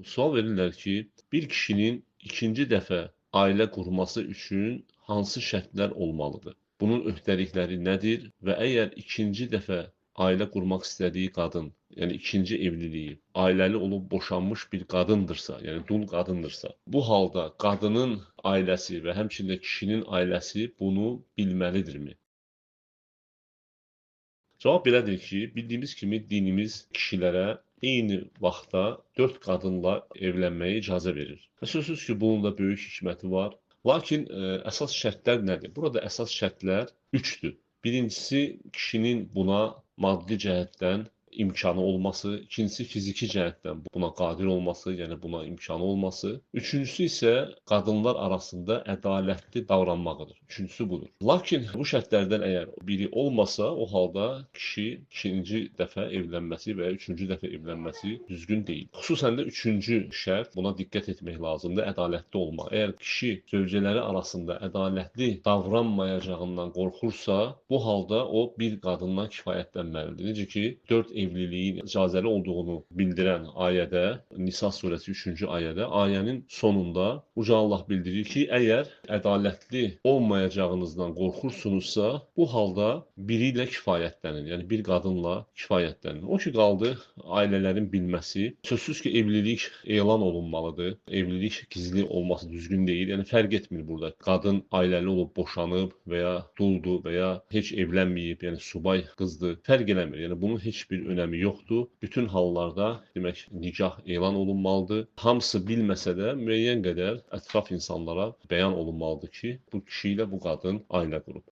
sual verirlər ki, bir kişinin ikinci dəfə ailə qurması üçün hansı şərtlər olmalıdır? Bunun öhdəlikləri nədir və əgər ikinci dəfə ailə qurmaq istədiyi qadın, yəni ikinci evliliyi, ailəli olub boşanmış bir qadındırsa, yəni dul qadındırsa, bu halda qadının ailəsi və həmçinin də kişinin ailəsi bunu bilməlidirmi? Cavab belədir ki, bildiyimiz kimi dinimiz kişilərə eyni vaxtda 4 qadınla evlənməyə icazə verir. Və sözsüz ki, bunun da böyük hikməti var. Lakin əsas şərtlər nədir? Burada əsas şərtlər 3-dür. Birincisi, kişinin buna maddi cəhətdən imkanı olması, ikincisi fiziki cəhətdən buna qadir olması, yəni buna imkanı olması, üçüncüsü isə qadınlar arasında ədalətli davranmağıdır. Üçüncüsü budur. Lakin bu şərtlərdən əgər biri olmasa, o halda kişi ikinci dəfə evlənməsi və ya üçüncü dəfə evlənməsi düzgün deyil. Xüsusən də üçüncü şərt, buna diqqət etmək lazımdır, ədalətli olmaq. Əgər kişi zövcələri arasında ədalətli davranmayacağından qorxursa, bu halda o bir qadından kifayətlənməlidir. Necə ki, 4 evliliyin icazəli olduğunu bildirən ayədə, Nisa surəsi 3-cü ayədə, ayənin sonunda Uca Allah bildirir ki, əgər ədalətli olmayacağınızdan qorxursunuzsa, bu halda biri ilə kifayətlənin, yəni bir qadınla kifayətlənin. O ki, qaldı ailələrin bilməsi. Sözsüz ki, evlilik elan olunmalıdır. Evlilik gizli olması düzgün deyil. Yəni fərq etmir burada. Qadın ailəli olub boşanıb və ya duldur və ya heç evlənməyib, yəni subay qızdır. Fərq eləmir. Yəni bunun heç bir önəmi yoxdur. Bütün hallarda demək nikah elan olunmalıdır. Hamısı bilməsə də müəyyən qədər ətraf insanlara bəyan olunmalıdır ki, bu kişi ilə bu qadın ailə qurub.